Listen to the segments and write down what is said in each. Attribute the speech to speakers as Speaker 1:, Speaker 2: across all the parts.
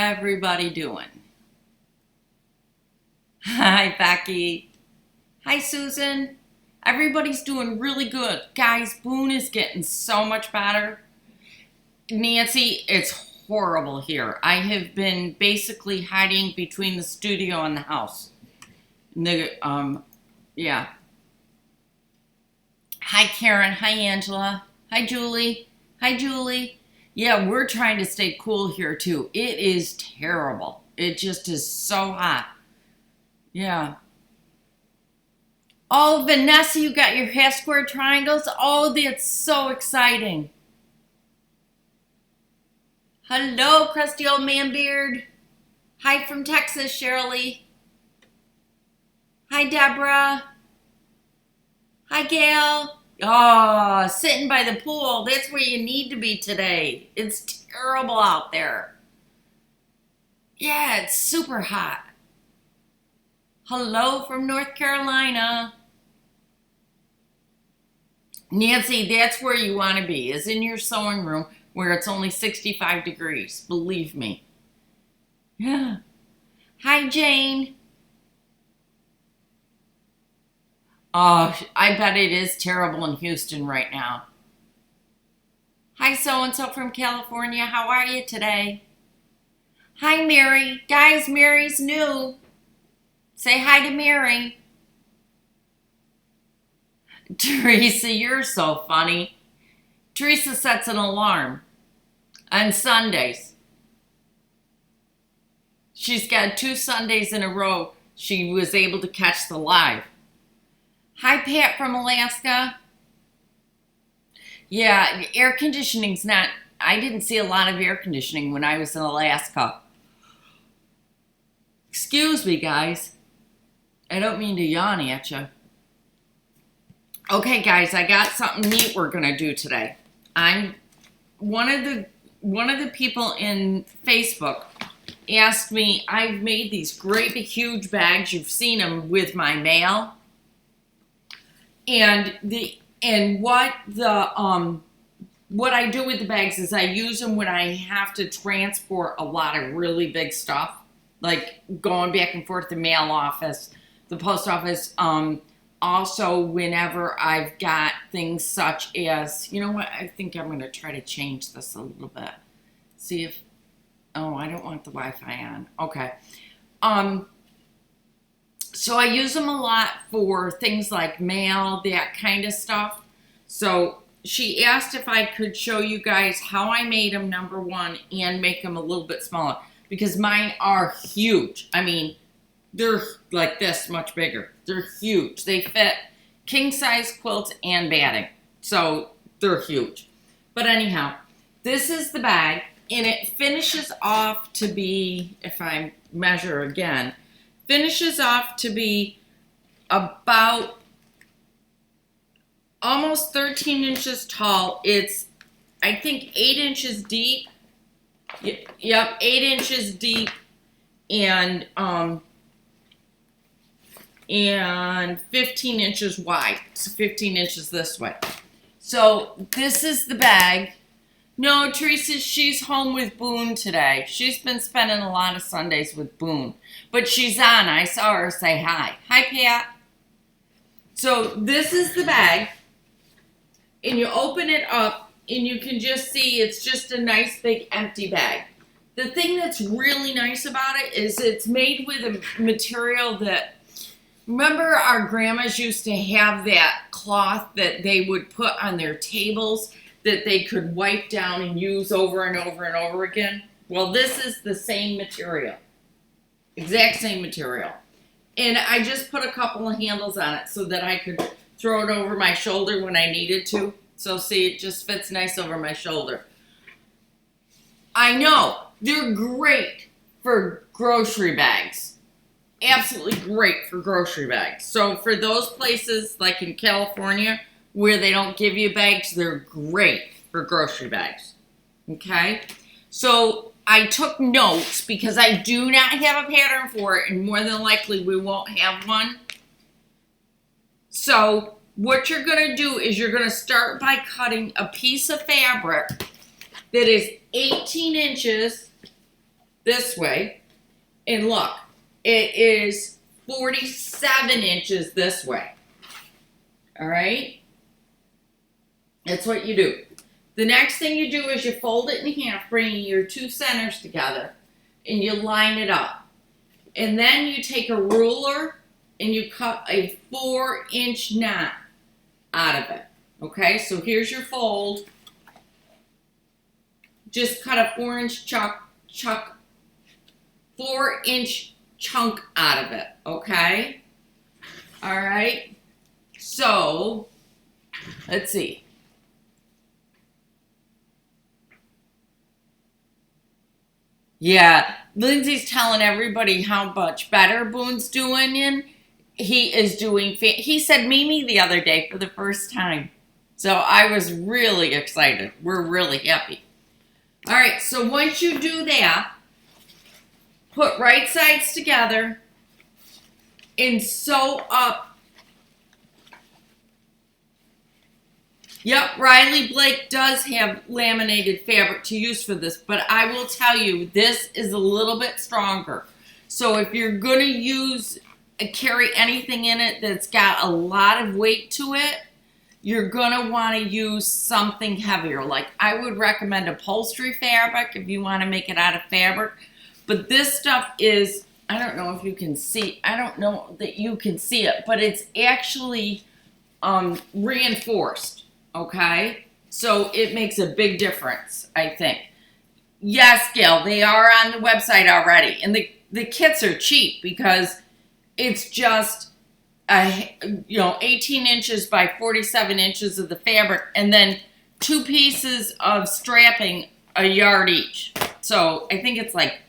Speaker 1: everybody doing? Hi, Becky. Hi, Susan. Everybody's doing really good. Guys, Boone is getting so much better. Nancy, it's horrible here. I have been basically hiding between the studio and the house. Yeah. Hi, Karen. Hi, Angela. Hi, Julie. Hi, Julie. Yeah, we're trying to stay cool here, too. It is terrible. It just is so hot. Yeah. Oh, Vanessa, you got your half square triangles? Oh, that's so exciting. Hello, crusty old man beard. Hi from Texas, Shirley. Hi, Deborah. Hi, Gail. Oh, sitting by the pool. That's where you need to be today. It's terrible out there. Yeah, it's super hot. Hello from North Carolina. Nancy, that's where you want to be, is in your sewing room where it's only 65 degrees. Believe me. Yeah. Hi, Jane. Oh, I bet it is terrible in Houston right now. Hi, so-and-so from California. How are you today? Hi, Mary. Guys, Mary's new. Say hi to Mary. Teresa, you're so funny. Teresa sets an alarm on Sundays. She's got 2 Sundays in a row she was able to catch the live. Hi, Pat from Alaska. Yeah, air conditioning's not, I didn't see a lot of air conditioning when I was in Alaska. Excuse me, guys. I don't mean to yawn at you. Okay, guys, I got something neat we're gonna do today. I'm one of the people in Facebook asked me. I've made these great big huge bags. You've seen them with my mail. And what I do with the bags is I use them when I have to transport a lot of really big stuff, like going back and forth to the mail office, the post office. Also, whenever I've got things such as, you know what, I think I'm going to try to change this a little bit. See if, oh, I don't want the Wi-Fi on. Okay. So I use them a lot for things like mail, that kind of stuff. So she asked if I could show you guys how I made them, number one, and make them a little bit smaller. Because mine are huge. I mean, they're like this much bigger. They're huge. They fit king size quilts and batting. So they're huge. But anyhow, this is the bag. And it finishes off to be, if I measure again, finishes off to be about almost 13 inches tall. It's, I think, 8 inches deep. Yep, 8 inches deep, and 15 inches wide. So 15 inches this way. So this is the bag. No, Teresa, she's home with Boone today. She's been spending a lot of Sundays with Boone. But she's on. I saw her say hi. Hi, Pat. So this is the bag. And you open it up, and you can just see it's just a nice big empty bag. The thing that's really nice about it is it's made with a material that, remember our grandmas used to have that cloth that they would put on their tables that they could wipe down and use over and over and over again? Well, this is the same material. Exact same material. And I just put a couple of handles on it so that I could throw it over my shoulder when I needed to. So see, it just fits nice over my shoulder. I know, they're great for grocery bags. Absolutely great for grocery bags. So for those places like in California where they don't give you bags, they're great for grocery bags. Okay? So I took notes because I do not have a pattern for it, and more than likely we won't have one. So what you're going to do is you're going to start by cutting a piece of fabric that is 18 inches this way. And look, it is 47 inches this way. All right? That's what you do. The next thing you do is you fold it in half, bringing your two centers together, and you line it up. And then you take a ruler and you cut a 4-inch knot out of it. Okay, so here's your fold. Just cut a 4-inch 4-inch chunk out of it. Okay? All right. So, let's see. Yeah, Lindsay's telling everybody how much better Boone's doing, and he is doing. He said Mimi the other day for the first time, so I was really excited. We're really happy. All right, so once you do that, put right sides together and sew up. Yep, Riley Blake does have laminated fabric to use for this, but I will tell you, this is a little bit stronger. So if you're going to carry anything in it that's got a lot of weight to it, you're going to want to use something heavier. Like I would recommend upholstery fabric if you want to make it out of fabric. But this stuff is, I don't know if you can see, I don't know that you can see it, but it's actually reinforced. Okay, so it makes a big difference, I think. Yes, Gail, they are on the website already, and the kits are cheap because it's just 18 inches by 47 inches of the fabric, and then 2 pieces of strapping a yard each. So I think it's like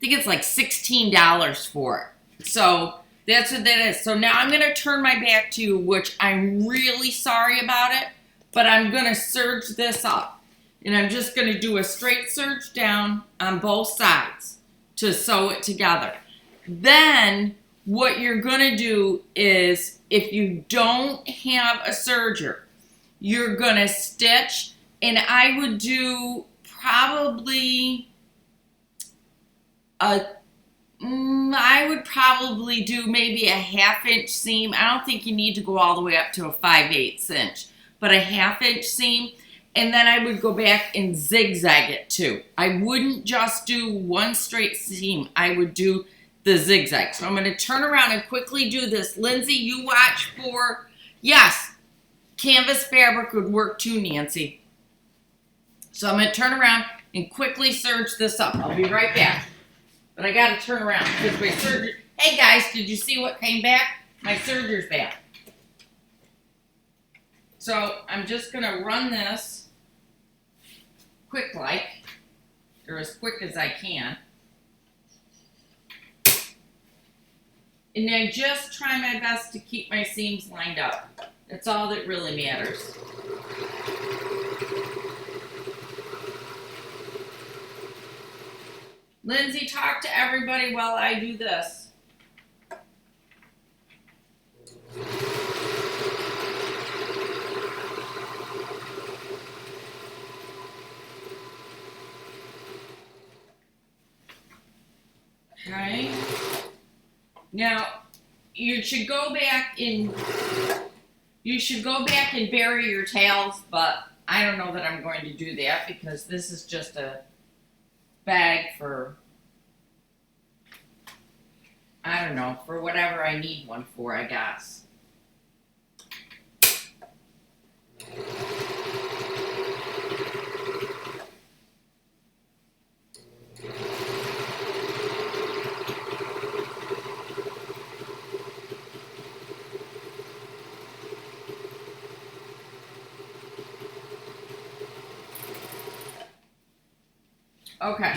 Speaker 1: $16 for it. So that's what that is. So now I'm going to turn my back to you, which I'm really sorry about it, but I'm going to serge this up. And I'm just going to do a straight serge down on both sides to sew it together. Then what you're going to do is, if you don't have a serger, you're going to stitch, and I would do probably maybe a 1/2 inch seam. I don't think you need to go all the way up to a 5/8 inch, but a 1/2 inch seam. And then I would go back and zigzag it too. I wouldn't just do one straight seam. I would do the zigzag. So I'm going to turn around and quickly do this. Lindsay, you watch for, yes, canvas fabric would work too, Nancy. So I'm going to turn around and quickly serge this up. I'll be right back. But I got to turn around because my serger. Hey guys, did you see what came back? My serger's back. So I'm just going to run this quick or as quick as I can. And I just try my best to keep my seams lined up. That's all that really matters. Lindsay, talk to everybody while I do this. Okay. Now, you should go back and bury your tails, but I don't know that I'm going to do that because this is just a bag for, I don't know, for whatever I need one for, I guess. Okay,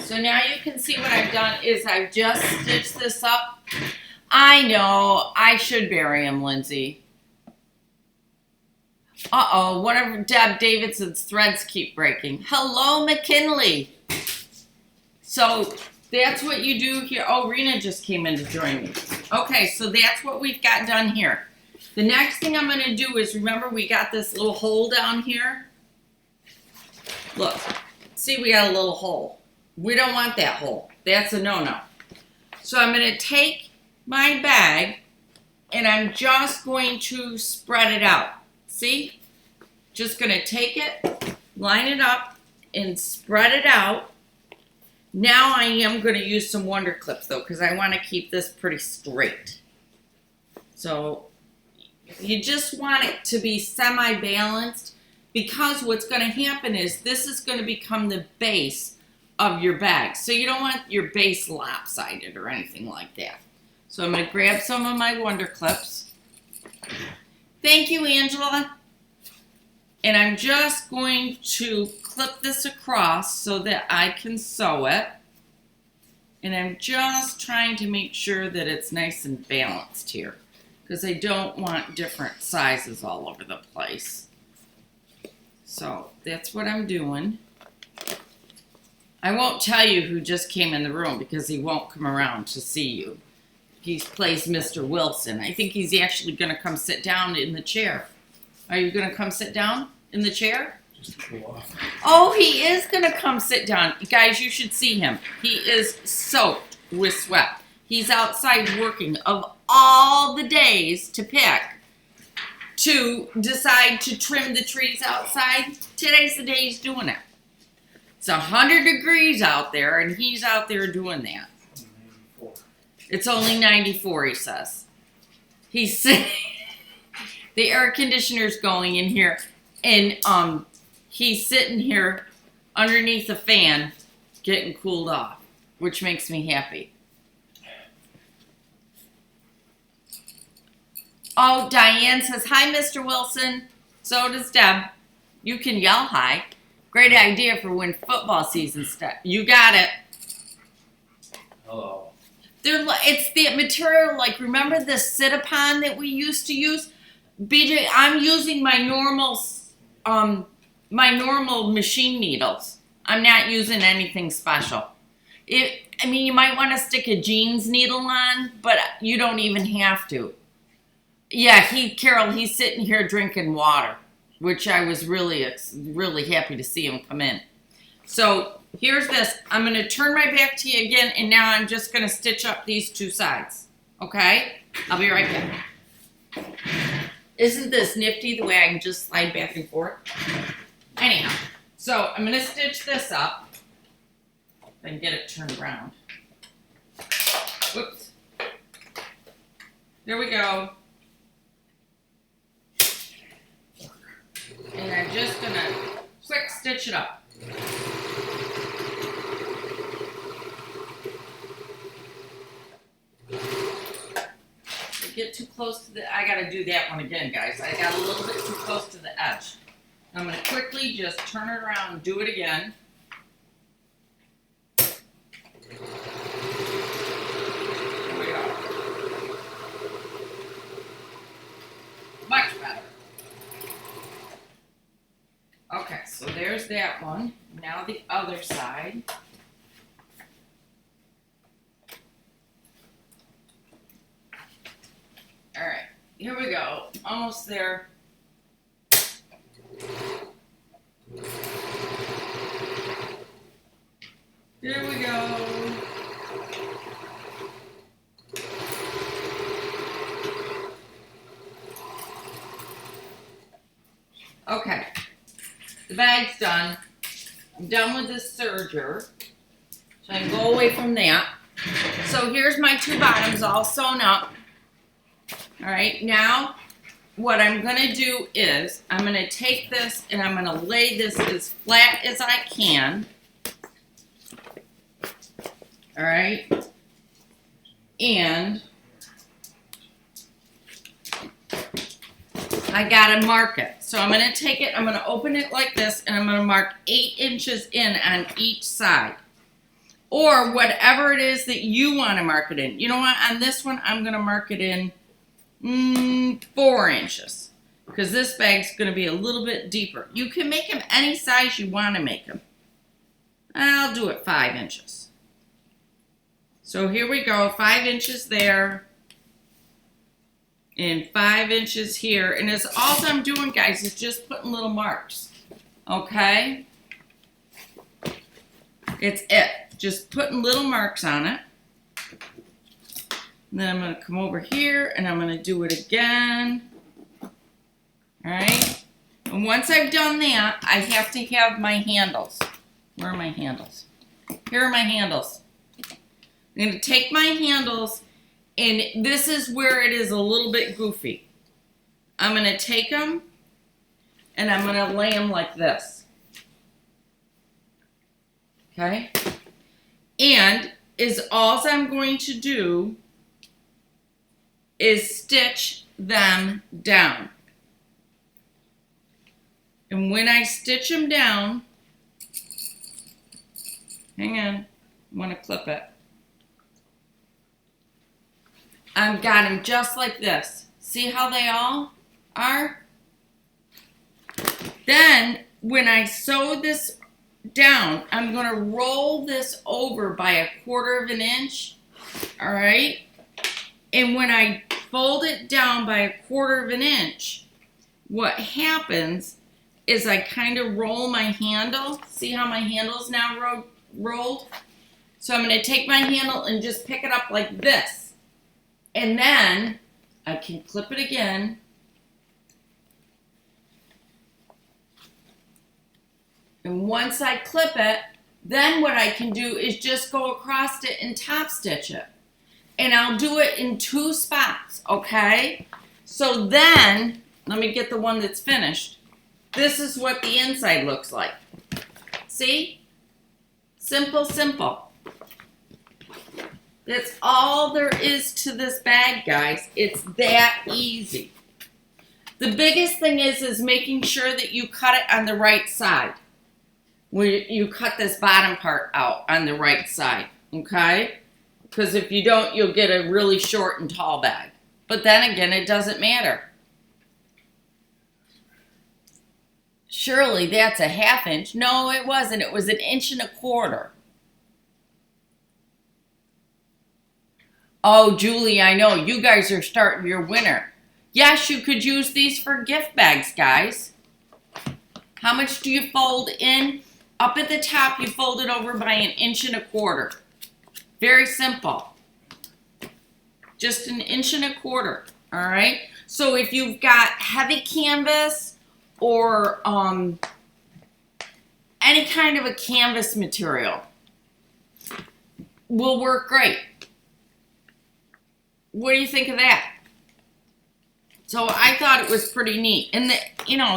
Speaker 1: so now you can see what I've done is I've just stitched this up. I know, I should bury him, Lindsay. Uh-oh, one of Deb Davidson's threads keep breaking. Hello, McKinley. So that's what you do here. Oh, Rena just came in to join me. Okay, so that's what we've got done here. The next thing I'm going to do is, remember we got this little hole down here? Look. See, we got a little hole. We don't want that hole. That's a no-no. So I'm going to take my bag and I'm just going to spread it out. See? Just going to take it, line it up, and spread it out. Now I am going to use some Wonder Clips though, because I want to keep this pretty straight. So you just want it to be semi-balanced, because what's going to happen is this is going to become the base of your bag. So you don't want your base lopsided or anything like that. So I'm going to grab some of my Wonder Clips. Thank you, Angela. And I'm just going to clip this across so that I can sew it. And I'm just trying to make sure that it's nice and balanced here, because I don't want different sizes all over the place. So that's what I'm doing. I won't tell you who just came in the room because he won't come around to see you. He plays Mr. Wilson. I think he's actually going to come sit down in the chair. Are you going to come sit down in the chair?
Speaker 2: Just to cool off.
Speaker 1: Oh, he is going to come sit down. Guys, you should see him. He is soaked with sweat. He's outside working. Of all the days to pick to decide to trim the trees outside, today's the day he's doing it. It's 100 degrees out there, and he's out there doing that.
Speaker 2: 94.
Speaker 1: It's only 94, he says. He's sitting, the air conditioner's going in here, and he's sitting here underneath the fan getting cooled off, which makes me happy. Oh, Diane says, hi, Mr. Wilson. So does Deb. You can yell hi. Great idea for when football season starts. You got it.
Speaker 2: Hello.
Speaker 1: It's the material, like, remember the sit-upon that we used to use? BJ, I'm using my normal machine needles. I'm not using anything special. I mean, you might want to stick a jeans needle on, but you don't even have to. Yeah, Carol, he's sitting here drinking water, which I was really happy to see him come in. So here's this. I'm going to turn my back to you again, and now I'm just going to stitch up these two sides. Okay? I'll be right back. Isn't this nifty the way I can just slide back and forth? Anyhow, so I'm going to stitch this up and get it turned around. Whoops. There we go. And I'm just going to quick stitch it up. Get too close to the, I got to do that one again, guys. I got a little bit too close to the edge. I'm going to quickly just turn it around and do it again. There we go. Much better. Okay, so there's that one. Now the other side. All right, here we go. Almost there. There we go. Okay, the bag's done. I'm done with this serger, so I can go away from that. So here's my two bottoms all sewn up. All right, now what I'm going to do is I'm going to take this and I'm going to lay this as flat as I can. All right, and I got to mark it. So I'm going to take it, I'm going to open it like this, and I'm going to mark 8 inches in on each side. Or whatever it is that you want to mark it in. You know what? On this one, I'm going to mark it in 4 inches, because this bag's going to be a little bit deeper. You can make them any size you want to make them. I'll do it 5 inches. So here we go, 5 inches there, and 5 inches here. And it's all I'm doing, guys, is just putting little marks. Okay? It's it. Just putting little marks on it. And then I'm going to come over here and I'm going to do it again. All right. And once I've done that, I have to have my handles. Where are my handles? Here are my handles. I'm going to take my handles, and this is where it is a little bit goofy. I'm going to take them and I'm going to lay them like this. Okay? And all I'm going to do is stitch them down. And when I stitch them down, hang on, I want to clip it. I've got them just like this. See how they all are? Then, when I sew this down, I'm going to roll this over by 1/4 of an inch. All right? And when I fold it down by 1/4 of an inch, what happens is I kind of roll my handle. See how my handle's now rolled? So I'm going to take my handle and just pick it up like this. And then I can clip it again. And once I clip it, then what I can do is just go across it and top stitch it. And I'll do it in 2 spots, okay? So then, let me get the one that's finished. This is what the inside looks like. See? Simple, simple. That's all there is to this bag, guys. It's that easy. The biggest thing is making sure that you cut it on the right side. When you cut this bottom part out on the right side, okay? Because if you don't, you'll get a really short and tall bag. But then again, it doesn't matter. Surely that's a 1/2 inch. No, it wasn't. It was 1 1/4 inches. Oh, Julie, I know. You guys are starting your winter. Yes, you could use these for gift bags, guys. How much do you fold in? Up at the top, you fold it over by 1 1/4 inches. Very simple. Just 1 1/4 inches, all right? So if you've got heavy canvas or any kind of a canvas material, will work great. What do you think of that? So I thought it was pretty neat. And,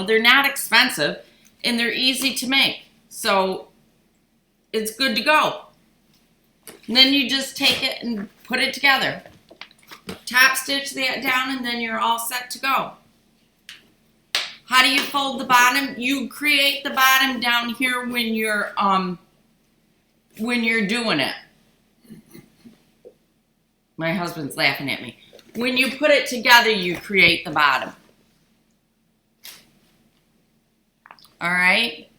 Speaker 1: they're not expensive and they're easy to make. So it's good to go. And then you just take it and put it together. Top stitch that down and then you're all set to go. How do you fold the bottom? You create the bottom down here when you're doing it. My husband's laughing at me. When you put it together, you create the bottom. All right?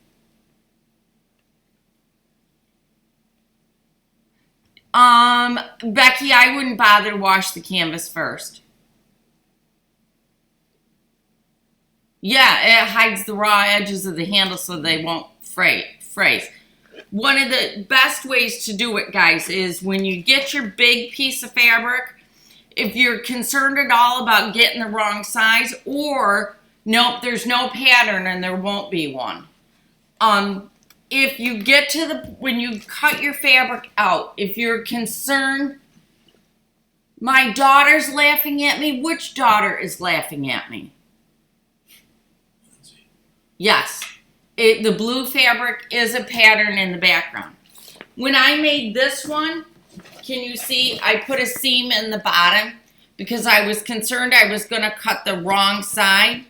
Speaker 1: Becky, I wouldn't bother to wash the canvas first. Yeah, it hides the raw edges of the handle so they won't phrase. One of the best ways to do it, guys, is when you get your big piece of fabric, if you're concerned at all about getting the wrong size, or nope, there's no pattern and there won't be one. If you get to when you cut your fabric out, if you're concerned, my daughter's laughing at me. Which daughter is laughing at me? Yes, the blue fabric is a pattern in the background. When I made this one, can you see I put a seam in the bottom because I was concerned I was going to cut the wrong side.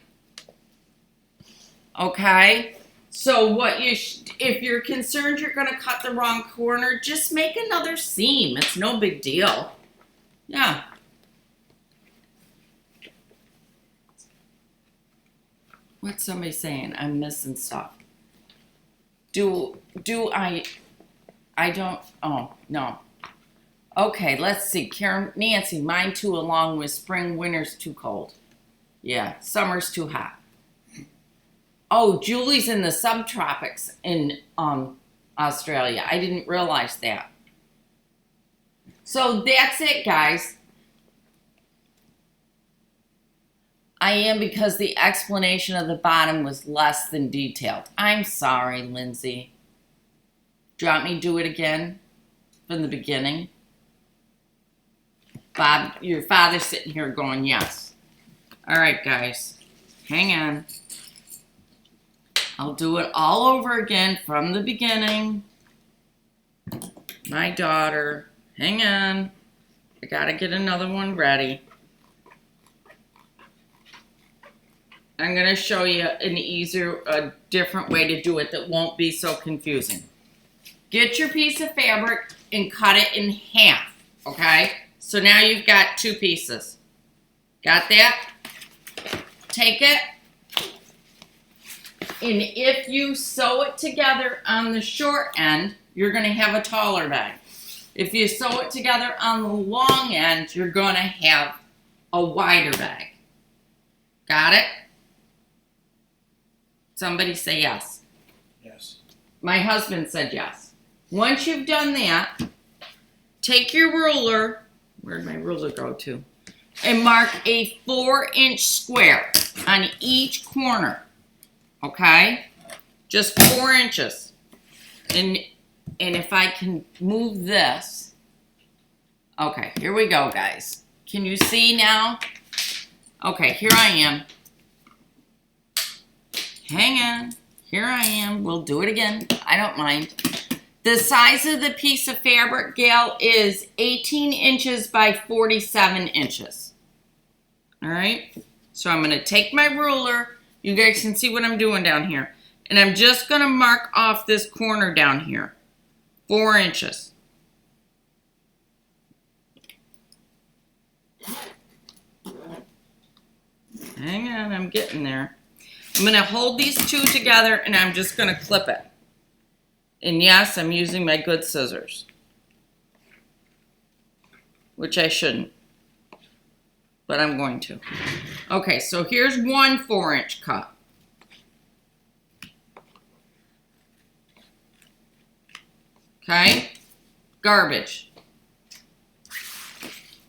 Speaker 1: Okay, so if you're concerned you're going to cut the wrong corner, just make another seam. It's no big deal. Yeah. What's somebody saying? I'm missing stuff. Do I don't, oh, no. Okay, let's see. Karen, Nancy, mine too, along with spring, winter's too cold. Yeah, summer's too hot. Oh, Julie's in the subtropics in Australia. I didn't realize that. So that's it, guys. I am because the explanation of the bottom was less than detailed. I'm sorry, Lindsay. Do you want me to do it again from the beginning? Bob, your father's sitting here going, yes. All right, guys. Hang on. I'll do it all over again from the beginning. My daughter. Hang on. I gotta get another one ready. I'm going to show you a different way to do it that won't be so confusing. Get your piece of fabric and cut it in half, okay? So now you've got 2 pieces. Got that? Take it, and if you sew it together on the short end, you're going to have a taller bag. If you sew it together on the long end, you're going to have a wider bag. Got it? Somebody say yes.
Speaker 2: Yes.
Speaker 1: My husband said yes. Once you've done that, take your ruler, where'd my ruler go to? And mark a 4-inch square on each corner. Okay? Just 4 inches. And if I can move this. Okay, here we go, guys. Can you see now? Okay, here I am. Hang on. Here I am. We'll do it again. I don't mind. The size of the piece of fabric, Gail, is 18 inches by 47 inches. All right? So I'm going to take my ruler. You guys can see what I'm doing down here. And I'm just going to mark off this corner down here. 4 inches. Hang on. I'm getting there. I'm going to hold these 2 together and I'm just going to clip it. And yes, I'm using my good scissors. Which I shouldn't. But I'm going to. Okay, so here's one 4-inch cut. Okay? Garbage.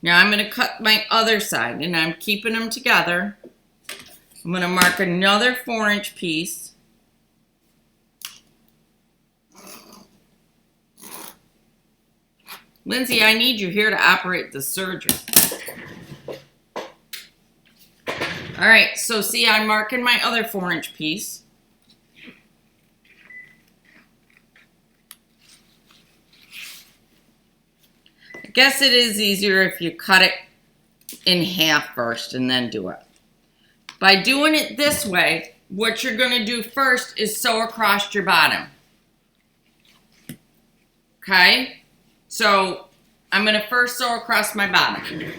Speaker 1: Now I'm going to cut my other side and I'm keeping them together. I'm going to mark another 4-inch piece. Lindsay, I need you here to operate the serger. All right, so see, I'm marking my other 4-inch piece. I guess it is easier if you cut it in half first and then do it. By doing it this way, what you're going to do first is sew across your bottom. Okay? So, I'm going to first sew across my bottom.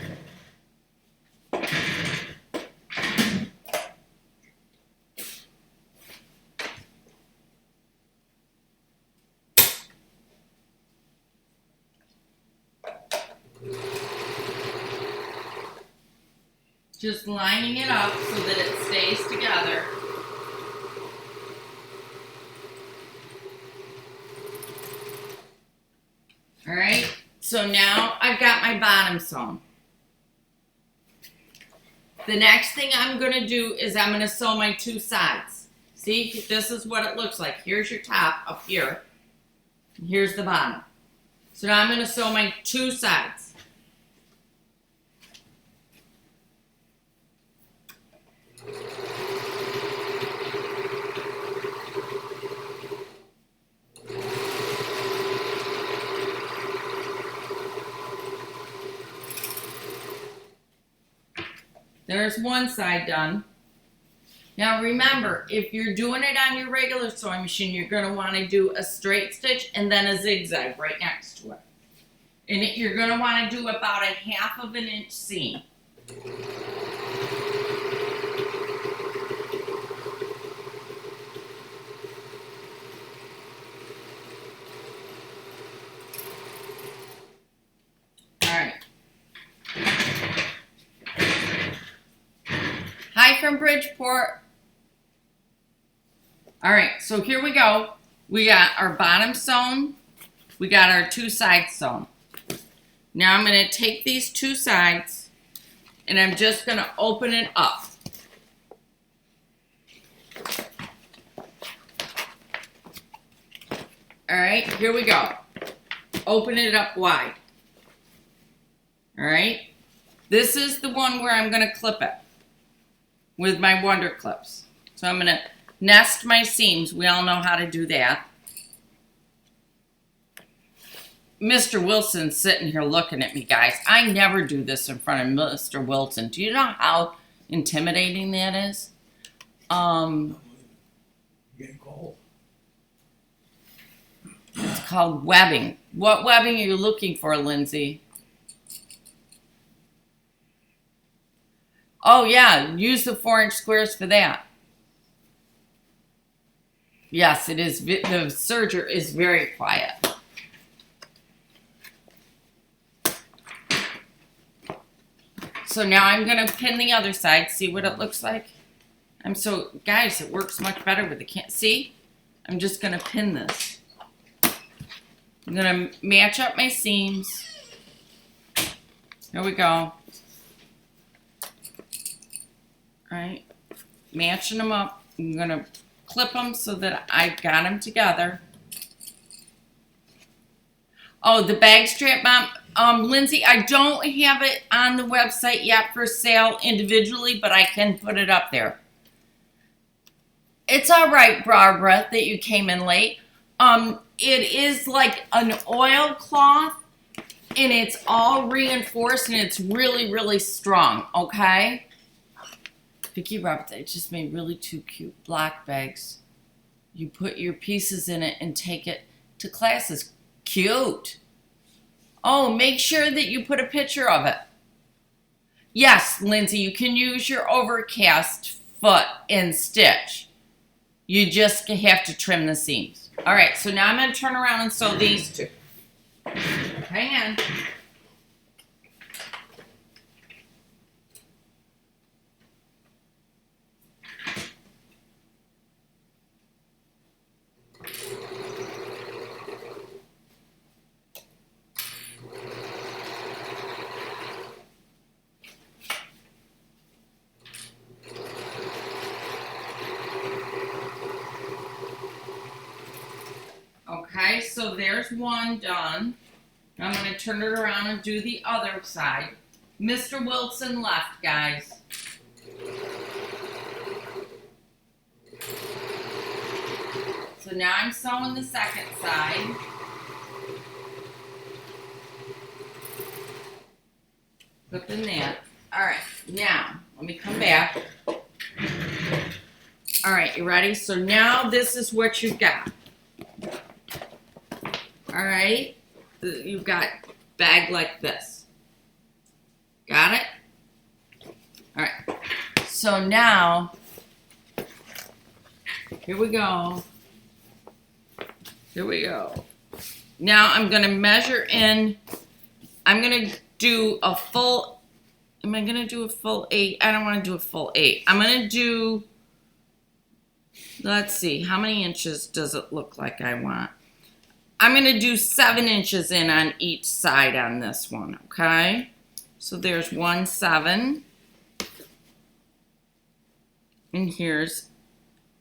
Speaker 1: Just lining it up so that it stays together. All right, so now I've got my bottom sewn. The next thing I'm going to do is I'm going to sew my 2 sides. See, this is what it looks like. Here's your top up here. And here's the bottom. So now I'm going to sew my 2 sides. There's one side done. Now remember, if you're doing it on your regular sewing machine, you're going to want to do a straight stitch and then a zigzag right next to it. And you're going to want to do about a 1/2 inch seam. Hi from Bridgeport. All right, so here we go. We got our bottom sewn. We got our 2 sides sewn. Now I'm going to take these 2 sides and I'm just going to open it up. All right, here we go. Open it up wide. All right. This is the one where I'm going to clip it with my Wonder Clips. So I'm going to nest my seams. We all know how to do that. Mr. Wilson's sitting here looking at me, guys. I never do this in front of Mr. Wilson. Do you know how intimidating that is?
Speaker 2: Getting cold.
Speaker 1: It's called webbing. What webbing are you looking for, Lindsay? Oh, yeah. Use the 4-inch squares for that. Yes, it is. The serger is very quiet. So now I'm going to pin the other side. See what it looks like? Guys, it works much better with the can't. See? I'm just going to pin this. I'm going to match up my seams. Here we go. Alright. Matching them up. I'm going to clip them so that I got them together. Oh, the bag strap, Mom. Lindsay, I don't have it on the website yet for sale individually, but I can put it up there. It's all right, Barbara, that you came in late. It is like an oilcloth, and it's all reinforced, and it's really, really strong, okay? Vicki Roberts, I just made really 2 cute black bags. You put your pieces in it and take it to classes. Cute. Oh, make sure that you put a picture of it. Yes, Lindsay, you can use your overcast foot and stitch. You just have to trim the seams. All right, so now I'm going to turn around and sew these 2. Hang on. Okay, so there's one done. I'm going to turn it around and do the other side. Mr. Wilson left, guys. So now I'm sewing the second side. Flipping that. Alright, now, let me come back. Alright, you ready? So now this is what you've got. Alright, you've got bag like this. Got it? Alright, so now, here we go. Here we go. Now I'm going to measure in, I'm going to do a full, am I going to do a full 8? I don't want to do a full 8. I'm going to do, let's see, how many inches does it look like I want? I'm going to do 7 inches in on each side on this one, okay? So there's 1 7. And here's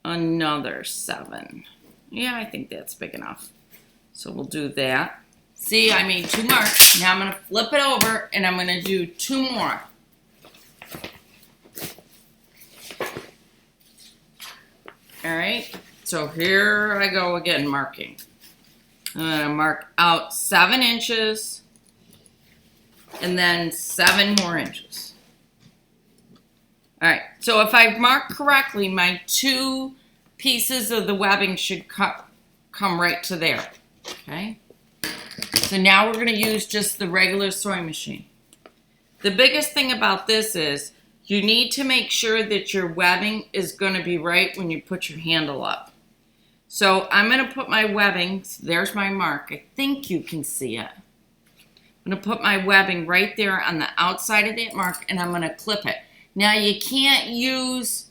Speaker 1: another 7. Yeah, I think that's big enough. So we'll do that. See, I made 2 marks. Now I'm going to flip it over and I'm going to do 2 more. All right, so here I go again marking. I'm going to mark out 7 inches and then 7 more inches. All right, so if I mark correctly, my 2 pieces of the webbing should come right to there, okay? So now we're going to use just the regular sewing machine. The biggest thing about this is you need to make sure that your webbing is going to be right when you put your handle up. So I'm going to put my webbing, there's my mark, I think you can see it. I'm going to put my webbing right there on the outside of that mark and I'm going to clip it. Now you can't use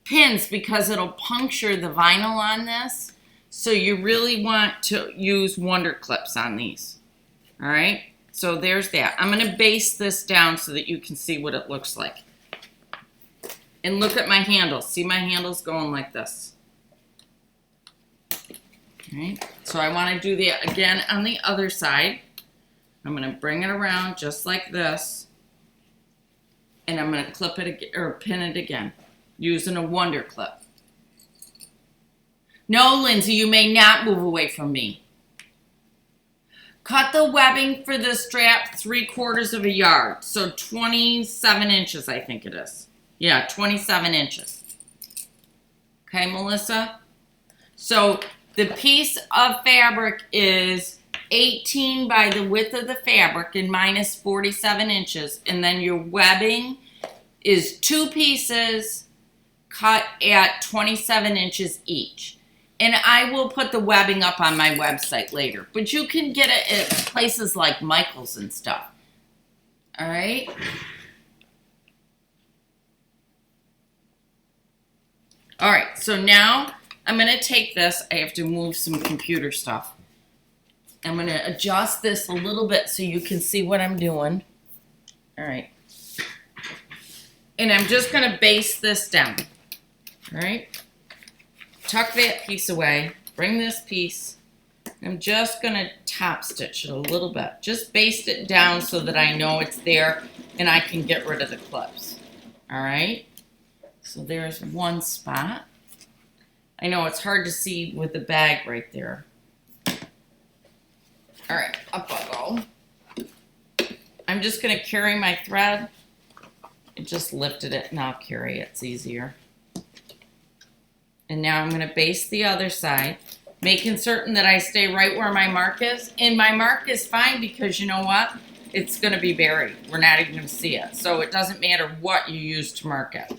Speaker 1: pins because it'll puncture the vinyl on this. So you really want to use Wonder Clips on these. All right, so there's that. I'm gonna baste this down so that you can see what it looks like. And look at my handles. See my handles going like this. All right, so I wanna do that again on the other side. I'm gonna bring it around just like this. And I'm gonna clip it or pin it again using a Wonder Clip. No, Lindsay, you may not move away from me. Cut the webbing for the strap 3/4 of a yard. So 27 inches, I think it is. Yeah, 27 inches. Okay, Melissa? So the piece of fabric is 18 by the width of the fabric and minus 47 inches. And then your webbing is 2 pieces cut at 27 inches each. And I will put the webbing up on my website later. But you can get it at places like Michael's and stuff. All right? All right, so now I'm going to take this. I have to move some computer stuff. I'm going to adjust this a little bit so you can see what I'm doing. All right. And I'm just going to baste this down. All right? Tuck that piece away, bring this piece. I'm just gonna top stitch it a little bit. Just baste it down so that I know it's there and I can get rid of the clips. All right, so there's one spot. I know it's hard to see with the bag right there. All right, up I go. I'm just gonna carry my thread. I just lifted it and I'll carry it, it's easier. And now I'm going to baste the other side, making certain that I stay right where my mark is. And my mark is fine because you know what? It's going to be buried. We're not even going to see it. So it doesn't matter what you use to mark it.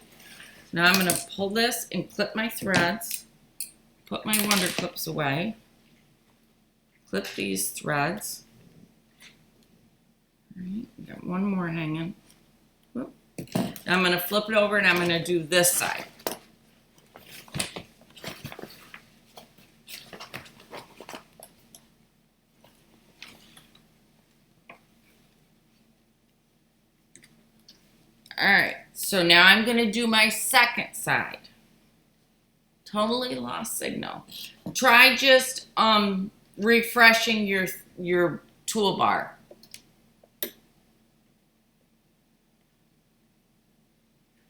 Speaker 1: Now I'm going to pull this and clip my threads. Put my Wonder Clips away. Clip these threads. All right, we got one more hanging. Whoop. Now I'm going to flip it over and I'm going to do this side. All right, so now I'm going to do my second side. Totally lost signal. Try just refreshing your toolbar.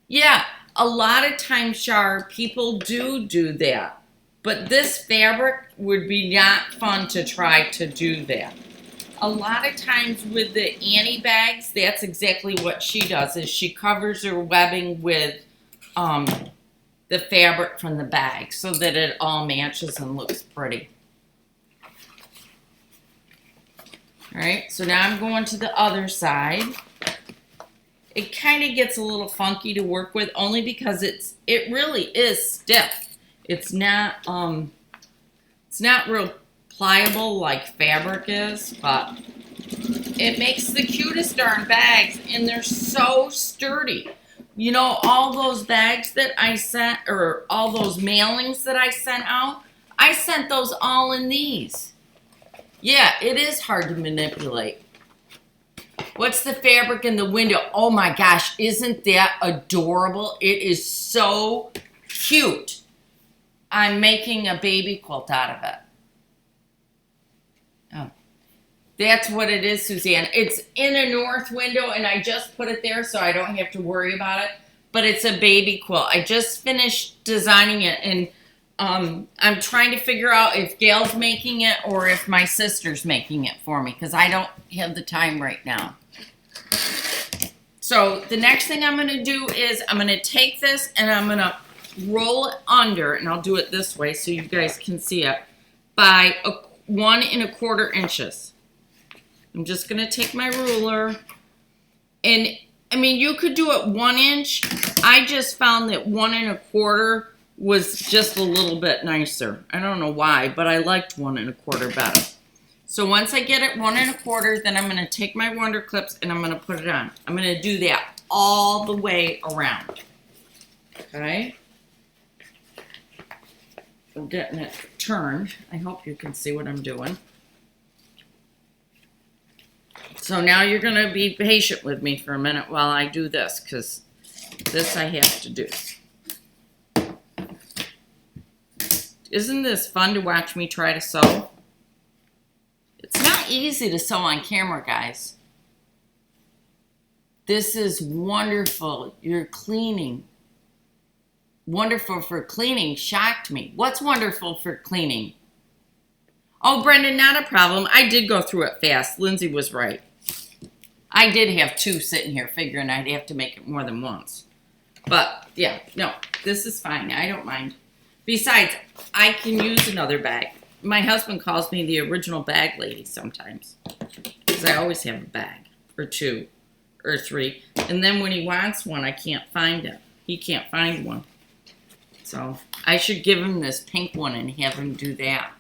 Speaker 1: Yeah, a lot of times, Char, people do that. But this fabric would be not fun to try to do that. A lot of times with the Annie bags, that's exactly what she does, is she covers her webbing with the fabric from the bag so that it all matches and looks pretty. All right, so now I'm going to the other side. It kind of gets a little funky to work with only because it really is stiff. It's not real pliable like fabric is, but it makes the cutest darn bags, and they're so sturdy. You know, all those bags that I sent, or all those mailings that I sent out, I sent those all in these. Yeah, it is hard to manipulate. What's the fabric in the window? Oh my gosh, isn't that adorable? It is so cute. I'm making a baby quilt out of it. Oh, that's what it is, Suzanne. It's in a north window, and I just put it there so I don't have to worry about it. But it's a baby quilt. I just finished designing it, and I'm trying to figure out if Gail's making it or if my sister's making it for me, because I don't have the time right now. So the next thing I'm going to do is I'm going to take this and I'm going to roll it under, and I'll do it this way so you guys can see it, by 1 1/4 inches. I'm just going to take my ruler, and I mean, you could do it 1 inch. I just found that 1 1/4 was just a little bit nicer. I don't know why, but I liked 1 1/4 better. So once I get it 1 1/4, then I'm going to take my Wonder Clips and I'm going to put it on. I'm going to do that all the way around. Okay? I'm getting it turned. I hope you can see what I'm doing. So now you're going to be patient with me for a minute while I do this, because this I have to do. Isn't this fun to watch me try to sew? It's not easy to sew on camera, guys. This is wonderful. You're cleaning. Wonderful for cleaning shocked me. What's wonderful for cleaning? Oh, Brendan, not a problem. I did go through it fast. Lindsay was right. I did have two sitting here figuring I'd have to make it more than once. But, yeah, no, this is fine. I don't mind. Besides, I can use another bag. My husband calls me the original bag lady sometimes. Because I always have a bag or two or three. And then when he wants one, I can't find it. He can't find one. So I should give him this pink one and have him do that.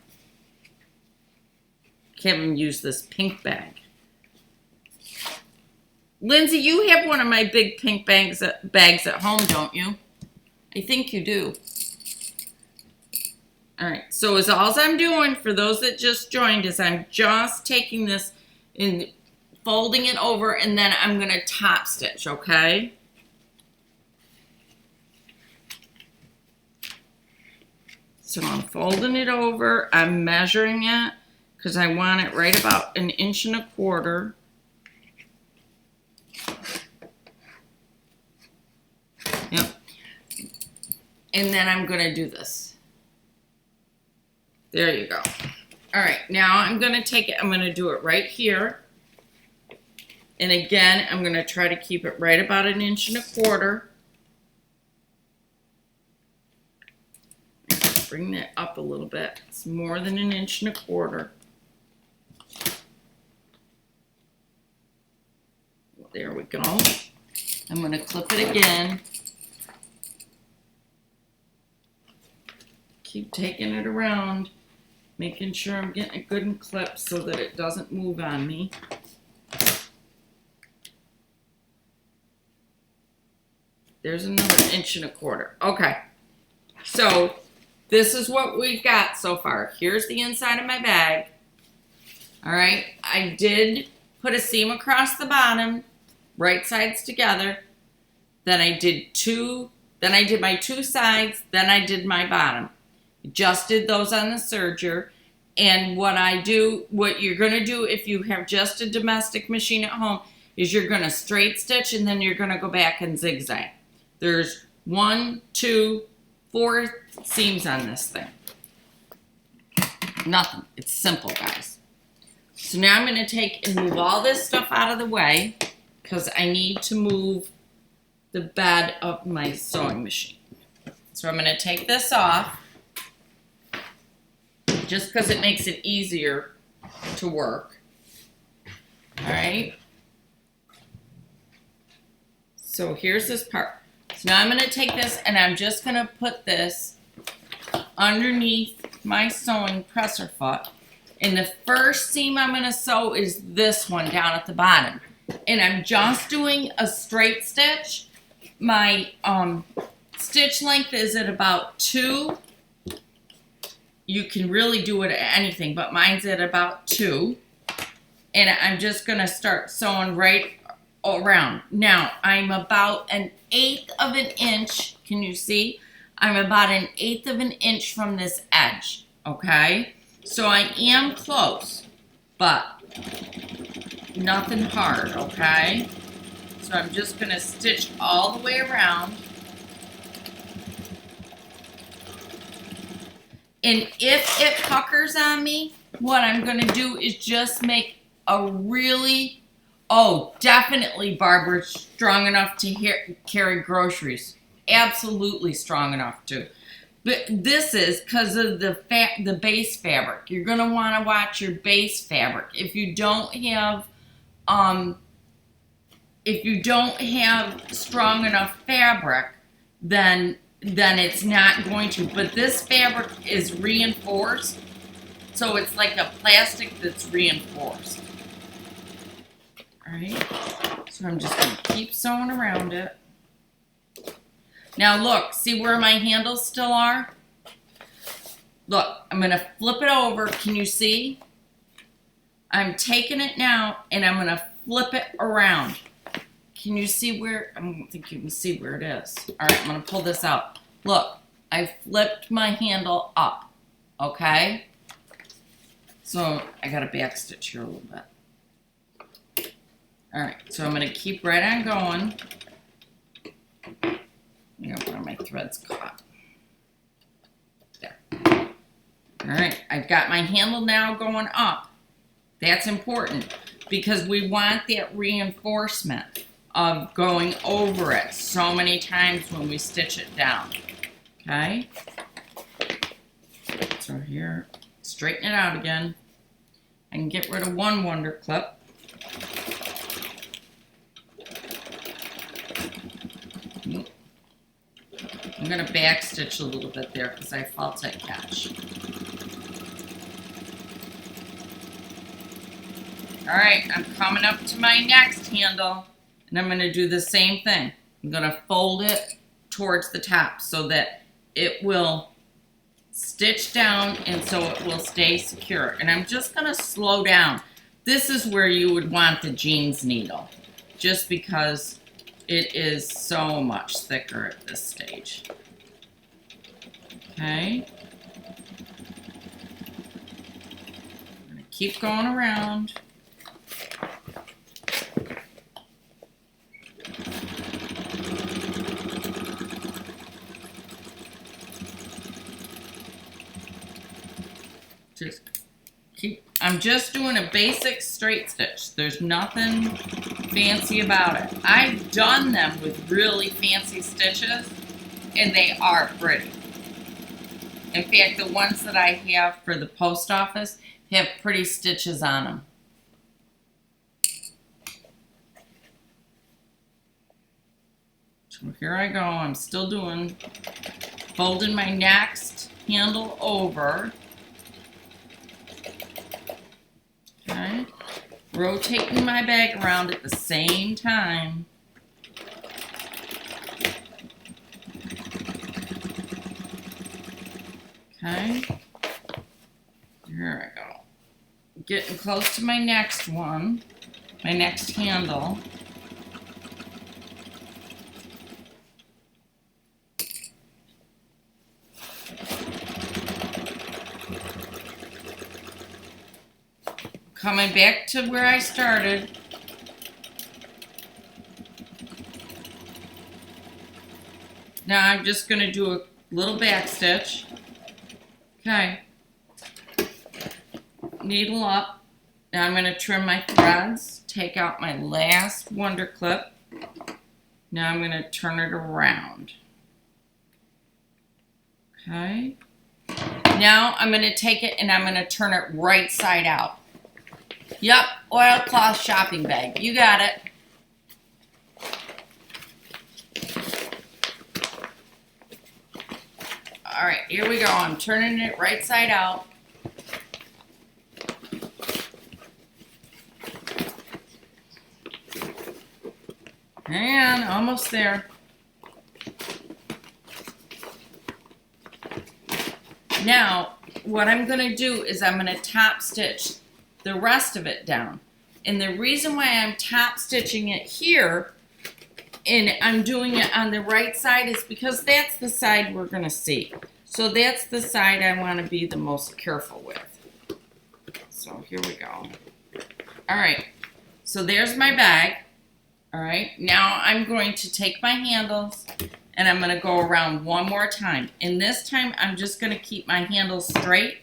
Speaker 1: Have him use this pink bag. Lindsay, you have one of my big pink bags at home, don't you? I think you do. All right, so as all I'm doing for those that just joined is I'm just taking this and folding it over, and then I'm going to top stitch, okay? So I'm folding it over, I'm measuring it, because I want it right about 1.25 inches. Yep. And then I'm going to do this. There you go. All right, now I'm going to take it, I'm going to do it right here. And again, I'm going to try to keep it right about 1.25 inches. Bring that up a little bit. It's more than 1.25 inches. There we go. I'm going to clip it again. Keep taking it around, making sure I'm getting it good and clipped so that it doesn't move on me. There's another 1.25 inches. Okay, so this is what we've got so far. Here's the inside of my bag. All right, I did put a seam across the bottom, right sides together. Then I did my two sides, then I did my bottom. Just did those on the serger. And what you're going to do if you have just a domestic machine at home is you're going to straight stitch and then you're going to go back and zigzag. There's 1, 2, 4 seams on this thing. Nothing. It's simple, guys. So now I'm going to take and move all this stuff out of the way because I need to move the bed of my sewing machine. So I'm going to take this off just because it makes it easier to work. All right. So here's this part. So now I'm going to take this and I'm just going to put this underneath my sewing presser foot. And the first seam I'm going to sew is this one down at the bottom. And I'm just doing a straight stitch. My stitch length is at about 2. You can really do it at anything, but mine's at about 2. And I'm just going to start sewing right around. Now, I'm about 1/8 of an inch. Can you see? I'm about 1/8 of an inch from this edge, okay? So I am close, but nothing hard, okay? So I'm just going to stitch all the way around. And if it puckers on me, what I'm going to do is just make a really, definitely, Barbara, strong enough to carry groceries. Absolutely strong enough to. But this is because of the base fabric. You're going to want to watch your base fabric. If you don't have strong enough fabric, then it's not going to. But this fabric is reinforced, so it's like a plastic that's reinforced. All right, so I'm just going to keep sewing around it. Now look, see where my handles still are? Look, I'm gonna flip it over. Can you see? I'm taking it now and I'm gonna flip it around. Can you see where, I don't think you can see where it is. All right, I'm gonna pull this out. Look, I flipped my handle up, okay? So I gotta back stitch here a little bit. All right, so I'm gonna keep right on going. You know where my thread's caught. There. All right, I've got my handle now going up. That's important because we want that reinforcement of going over it so many times when we stitch it down. Okay? So here, straighten it out again. I can get rid of one wonder clip. I'm going to back stitch a little bit there because I felt it catch. All right, I'm coming up to my next handle and I'm going to do the same thing. I'm going to fold it towards the top so that it will stitch down and so it will stay secure. And I'm just going to slow down. This is where you would want the jeans needle, just because it is so much thicker at this stage. Okay. I'm going to keep going around. I'm just doing a basic straight stitch. There's nothing fancy about it. I've done them with really fancy stitches and they are pretty. In fact, the ones that I have for the post office have pretty stitches on them. So here I go. I'm still folding my next handle over. Okay, rotating my bag around at the same time. Okay, here I go. Getting close to my next one, my next handle. Coming back to where I started. Now I'm just going to do a little back stitch. Okay. Needle up. Now I'm going to trim my threads. Take out my last wonder clip. Now I'm going to turn it around. Okay. Now I'm going to take it and I'm going to turn it right side out. Yep, oilcloth shopping bag. You got it. All right, here we go. I'm turning it right side out. And almost there. Now, what I'm going to do is I'm going to top stitch the rest of it down. And the reason why I'm top stitching it here and I'm doing it on the right side is because that's the side we're going to see. So that's the side I want to be the most careful with. So here we go. All right, so there's my bag. All right, now I'm going to take my handles and I'm going to go around one more time. And this time I'm just going to keep my handles straight.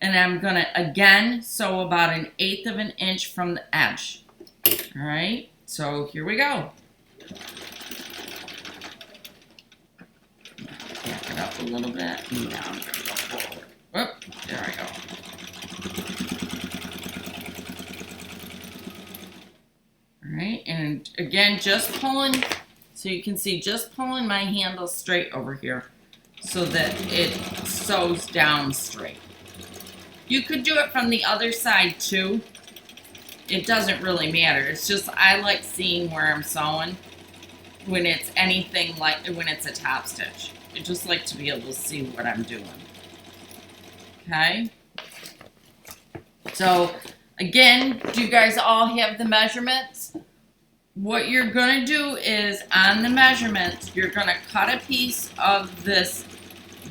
Speaker 1: And I'm going to, again, sew about 1/8 of an inch from the edge. All right, so here we go. Back it up a little bit. And now I'm going to go forward. Whoop, there I go. All right, and again, just pulling, so you can see, just pulling my handle straight over here so that it sews down straight. You could do it from the other side too. It doesn't really matter. It's just I like seeing where I'm sewing when it's anything like when it's a top stitch. I just like to be able to see what I'm doing. Okay. So, again, do you guys all have the measurements? What you're going to do is, on the measurements, you're going to cut a piece of this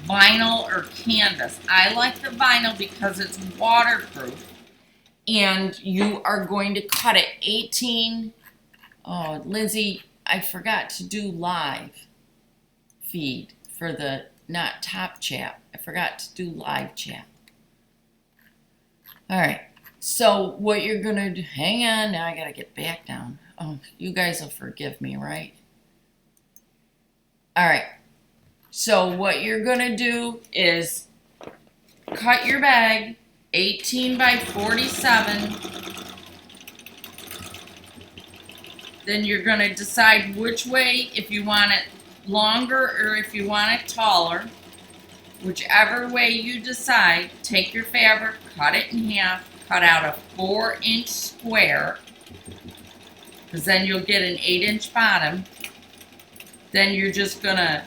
Speaker 1: vinyl or canvas. I like the vinyl because it's waterproof. And you are going to cut it 18. Oh, Lindsay, I forgot to do live feed for the, not top chat. I forgot to do live chat. All right. So what you're going to do, hang on, now I got to get back down. Oh, you guys will forgive me, right? All right. So what you're going to do is cut your bag 18 by 47. Then you're going to decide which way, if you want it longer or if you want it taller. Whichever way you decide, take your fabric, cut it in half, cut out a 4-inch square, because then you'll get an 8-inch bottom. Then you're just going to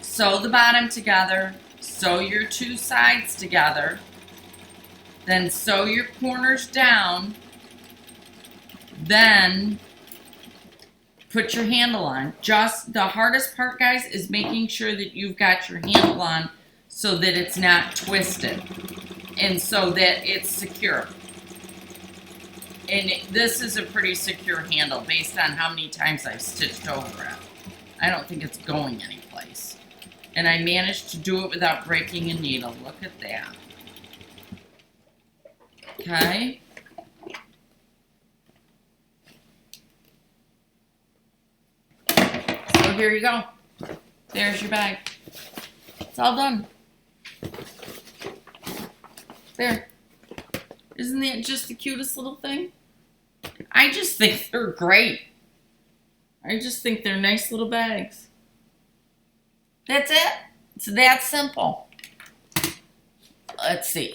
Speaker 1: sew the bottom together, sew your two sides together, then sew your corners down, then put your handle on. Just the hardest part, guys, is making sure that you've got your handle on so that it's not twisted and so that it's secure. And this is a pretty secure handle based on how many times I've stitched over it. I don't think it's going anyplace. And I managed to do it without breaking a needle. Look at that. Okay. So here you go. There's your bag. It's all done. There. Isn't that just the cutest little thing? I just think they're great. I just think they're nice little bags. That's it. It's that simple. Let's see.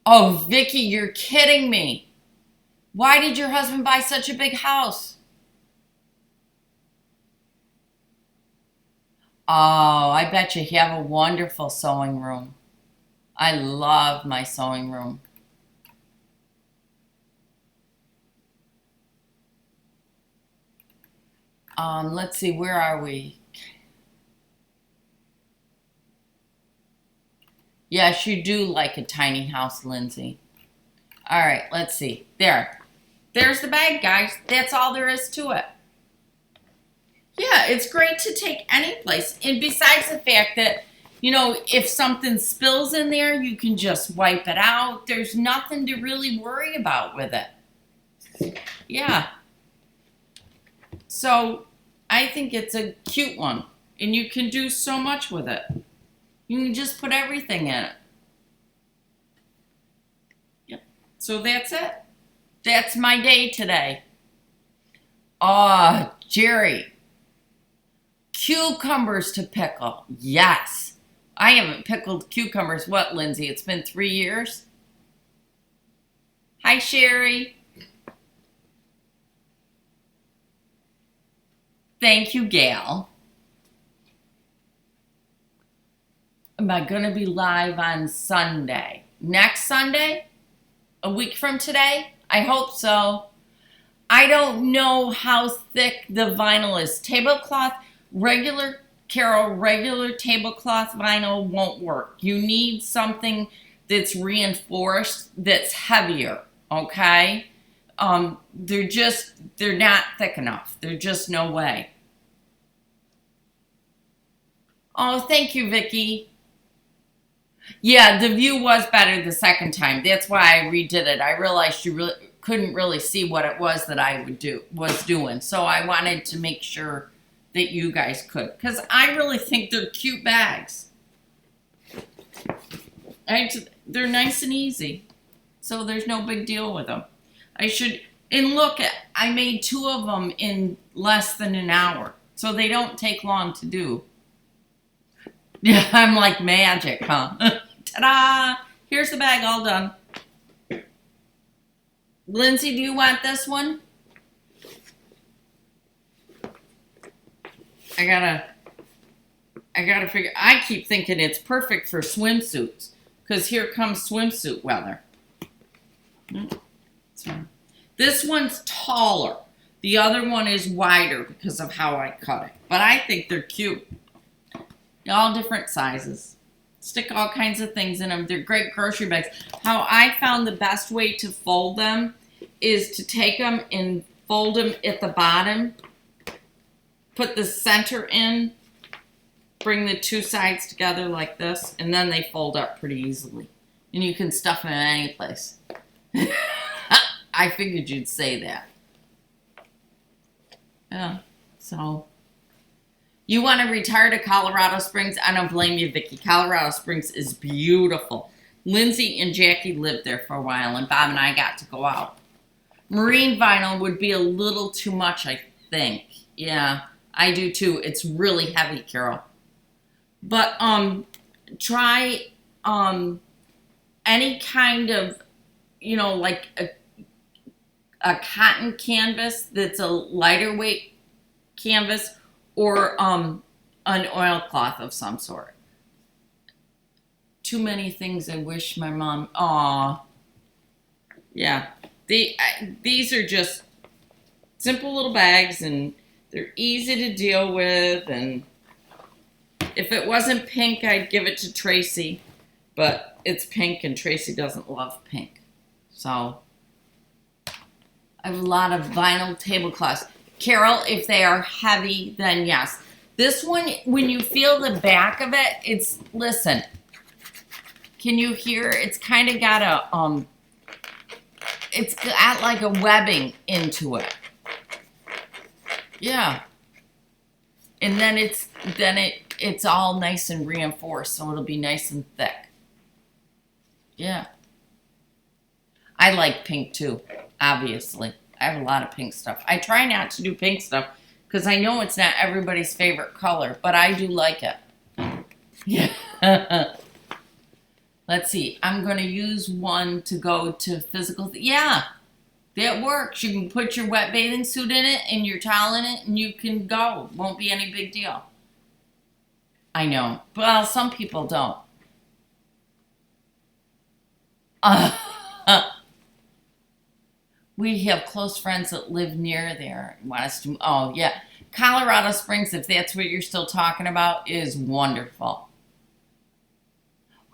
Speaker 1: Oh, Vicky, you're kidding me. Why did your husband buy such a big house? Oh, I bet you have a wonderful sewing room. I love my sewing room. Let's see, where are we? Yes, you do like a tiny house, Lindsay. All right, let's see. There's the bag, guys. That's all there is to it. Yeah, it's great to take any place. And besides the fact that, you know, if something spills in there, you can just wipe it out. There's nothing to really worry about with it. Yeah. So I think it's a cute one. And you can do so much with it. You can just put everything in it. Yep. So that's it. That's my day today. Oh, Jerry. Cucumbers to pickle. Yes. I haven't pickled cucumbers. What, Lindsay? It's been 3 years? Hi, Sherry. Thank you, Gail. Am I going to be live on Sunday? Next Sunday? A week from today? I hope so. I don't know how thick the vinyl is. Tablecloth, regular tablecloth vinyl won't work. You need something that's reinforced, that's heavier, okay? They're not thick enough. There's just no way. Oh, thank you, Vicky. Yeah, the view was better the second time. That's why I redid it. I realized you couldn't really see what it was that I was doing. So I wanted to make sure that you guys could. Because I really think they're cute bags. They're nice and easy. So there's no big deal with them. And look, I made 2 of them in less than an hour. So they don't take long to do. Yeah, I'm like magic, huh? Ta-da! Here's the bag all done. Lindsay, do you want this one? I gotta I gotta figure. I keep thinking it's perfect for swimsuits because here comes swimsuit weather. So, this one's taller. The other one is wider because of how I cut it. But I think they're cute. All different sizes. Stick all kinds of things in them. They're great grocery bags. How I found the best way to fold them is to take them and fold them at the bottom. Put the center in. Bring the two sides together like this. And then they fold up pretty easily. And you can stuff them in any place. I figured you'd say that. Yeah, so you want to retire to Colorado Springs? I don't blame you, Vicki. Colorado Springs is beautiful. Lindsay and Jackie lived there for a while, and Bob and I got to go out. Marine vinyl would be a little too much, I think. Yeah, I do too. It's really heavy, Carol. But try any kind of, you know, like a cotton canvas that's a lighter weight canvas, or an oilcloth of some sort. Too many things I wish my mom. Aw, yeah. These are just simple little bags, and they're easy to deal with. And if it wasn't pink, I'd give it to Tracy, but it's pink, and Tracy doesn't love pink, so. I have a lot of vinyl tablecloths. Carol, if they are heavy, then yes. This one, when you feel the back of it, it's, listen. Can you hear? It's kind of got a, it's got like a webbing into it. Yeah. And then it's all nice and reinforced, so it'll be nice and thick. Yeah. I like pink too. Obviously, I have a lot of pink stuff. I try not to do pink stuff because I know it's not everybody's favorite color, but I do like it. Yeah. Let's see. I'm going to use one to go to physical. Yeah, that works. You can put your wet bathing suit in it and your towel in it, and you can go. Won't be any big deal. I know. Well, some people don't. We have close friends that live near there and want us to. Oh, yeah. Colorado Springs, if that's what you're still talking about, is wonderful.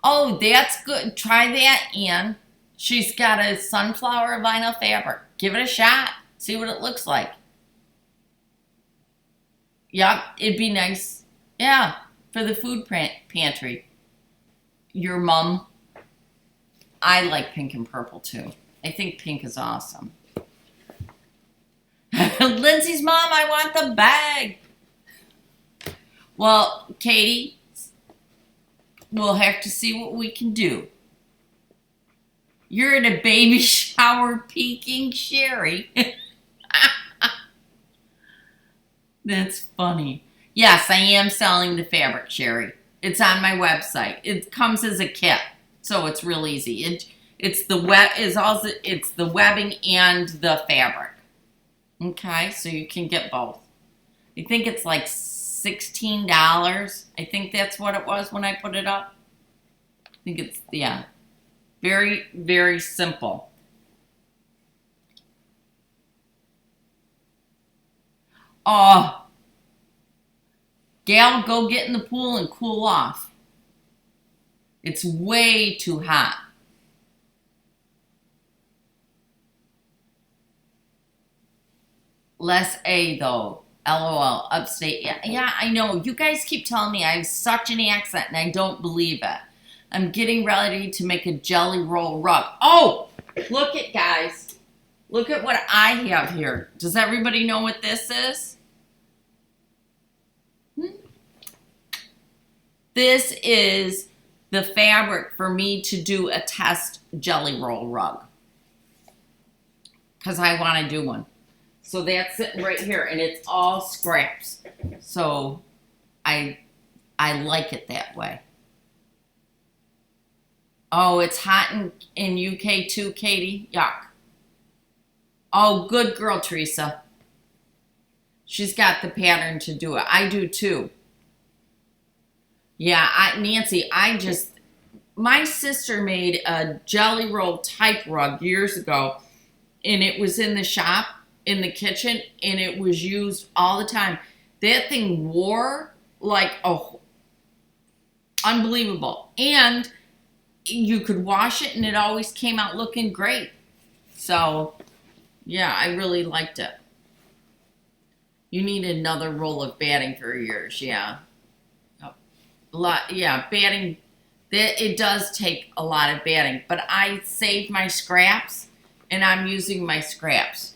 Speaker 1: Oh, that's good. Try that, Ann. She's got a sunflower vinyl fabric. Give it a shot. See what it looks like. Yup, it'd be nice. Yeah, for the food pantry. Your mom. I like pink and purple, too. I think pink is awesome. Lindsay's mom, I want the bag. Well, Katie, we'll have to see what we can do. You're in a baby shower peeking Sherry. That's funny. Yes, I am selling the fabric, Sherry. It's on my website. It comes as a kit, so it's real easy. It's the webbing and the fabric. Okay, so you can get both. I think it's like $16. I think that's what it was when I put it up. I think it's, yeah. Very, very simple. Oh, gal, go get in the pool and cool off. It's way too hot. Less A though. LOL. Upstate. Yeah, I know. You guys keep telling me I have such an accent and I don't believe it. I'm getting ready to make a jelly roll rug. Oh, look it, guys. Look at what I have here. Does everybody know what this is? This is the fabric for me to do a test jelly roll rug. Because I want to do one. So that's sitting right here, and it's all scraps. So I like it that way. Oh, it's hot in UK too, Katie. Yuck. Oh, good girl, Teresa. She's got the pattern to do it. I do too. Yeah, Nancy, my sister made a jelly roll type rug years ago, and it was in the shop, in the kitchen, and it was used all the time. That thing wore like unbelievable. And you could wash it, and it always came out looking great. So, yeah, I really liked it. You need another roll of batting for yours, yeah. A lot, yeah, batting. It does take a lot of batting, but I saved my scraps, and I'm using my scraps.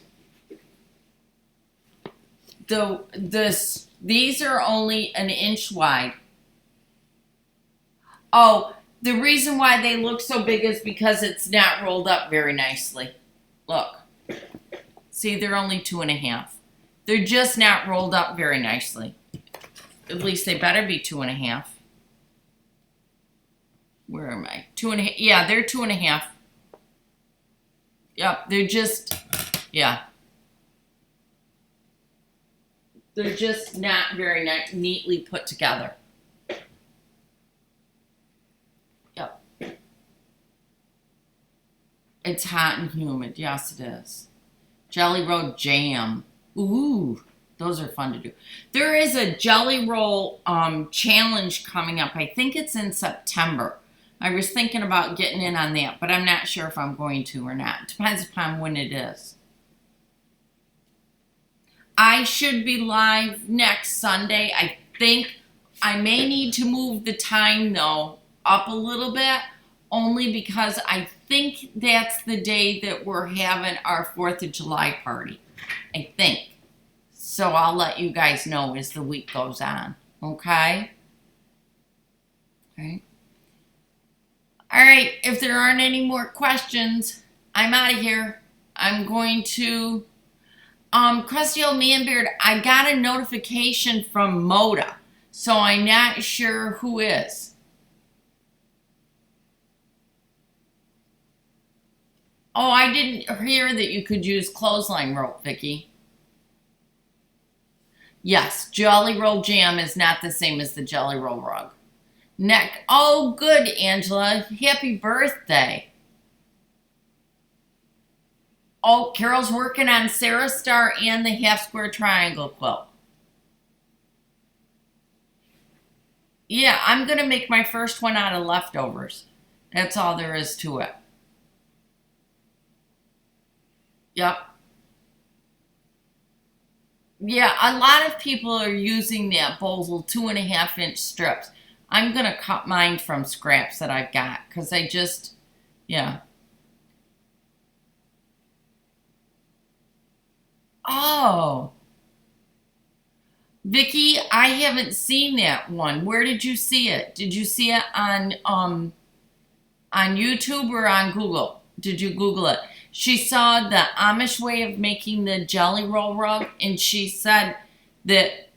Speaker 1: These are only an inch wide. Oh, the reason why they look so big is because it's not rolled up very nicely. Look, see, they're only 2.5. They're just not rolled up very nicely. At least they better be 2.5. Where am I? 2.5. Yeah, they're 2.5. Yep, they're just, yeah. They're just not very neatly put together. Yep. It's hot and humid. Yes, it is. Jelly roll jam. Ooh, those are fun to do. There is a jelly roll challenge coming up. I think it's in September. I was thinking about getting in on that, but I'm not sure if I'm going to or not. Depends upon when it is. I should be live next Sunday. I think I may need to move the time, though, up a little bit, only because I think that's the day that we're having our 4th of July party. I think. So I'll let you guys know as the week goes on. Okay? All right. All right, if there aren't any more questions, I'm out of here. I'm going to, Crusty Old Man Beard, I got a notification from Moda, so I'm not sure who is. Oh, I didn't hear that you could use clothesline rope, Vicky. Yes, Jelly Roll Jam is not the same as the Jelly Roll Rug. Neck. Oh, good, Angela. Happy birthday. Oh, Carol's working on Sarah Star and the half square triangle quilt. Yeah, I'm going to make my first one out of leftovers. That's all there is to it. Yep. Yeah, a lot of people are using that Bosel 2.5-inch strips. I'm going to cut mine from scraps that I've got because I just, yeah. Oh. Vicky, I haven't seen that one. Where did you see it? Did you see it on YouTube or on Google? Did you Google it? She saw the Amish way of making the jelly roll rug, and she said that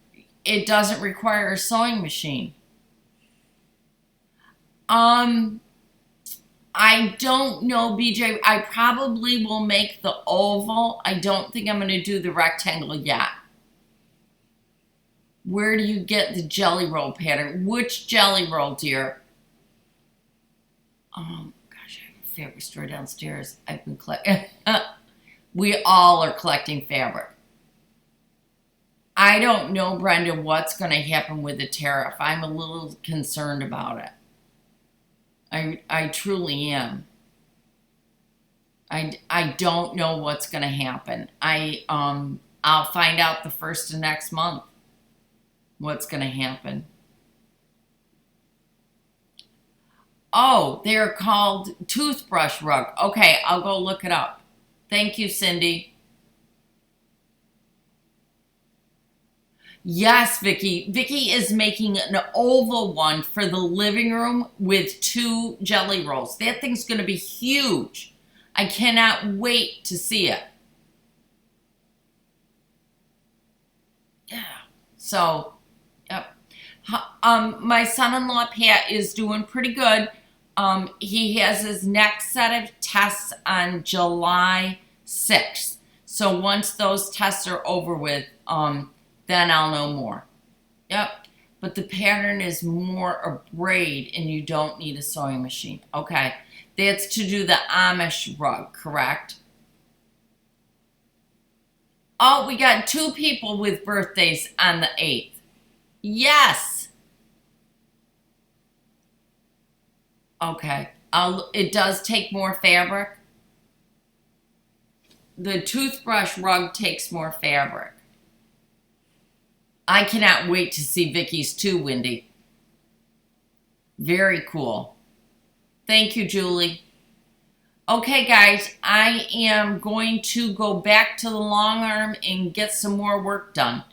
Speaker 1: it doesn't require a sewing machine. I don't know, BJ. I probably will make the oval. I don't think I'm going to do the rectangle yet. Where do you get the jelly roll pattern? Which jelly roll, dear? Gosh, I have a fabric store downstairs. I've been collecting. We all are collecting fabric. I don't know, Brenda, what's going to happen with the tariff. I'm a little concerned about it. I truly am. I don't know what's going to happen. I'll find out the 1st of next month what's going to happen. Oh, they're called toothbrush rug. Okay, I'll go look it up. Thank you, Cindy. Yes, Vicky. Vicky is making an oval one for the living room with 2 jelly rolls. That thing's going to be huge. I cannot wait to see it. Yeah. So, yep. My son-in-law, Pat, is doing pretty good. He has his next set of tests on July 6th. So once those tests are over with, then I'll know more. Yep. but the pattern is more a braid and you don't need a sewing machine. Okay, that's to do the Amish rug, correct? Oh, we got 2 people with birthdays on the 8th. Yes. Okay. It does take more fabric. The toothbrush rug takes more fabric. I cannot wait to see Vicky's too, Wendy. Very cool. Thank you, Julie. Okay, guys, I am going to go back to the long arm and get some more work done.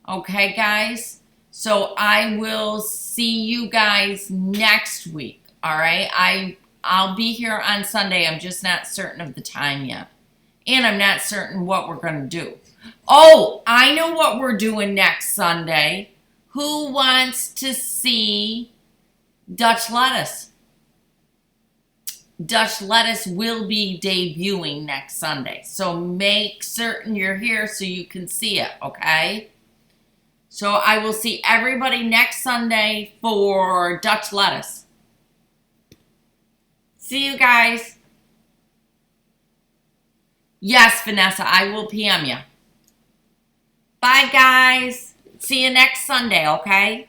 Speaker 1: Okay, guys? So I will see you guys next week, all right? I'll be here on Sunday. I'm just not certain of the time yet. And I'm not certain what we're going to do. Oh, I know what we're doing next Sunday. Who wants to see Dutch lettuce? Dutch lettuce will be debuting next Sunday. So make certain you're here so you can see it, okay? So I will see everybody next Sunday for Dutch lettuce. See you guys. Yes, Vanessa, I will PM you. Bye, guys. See you next Sunday, okay?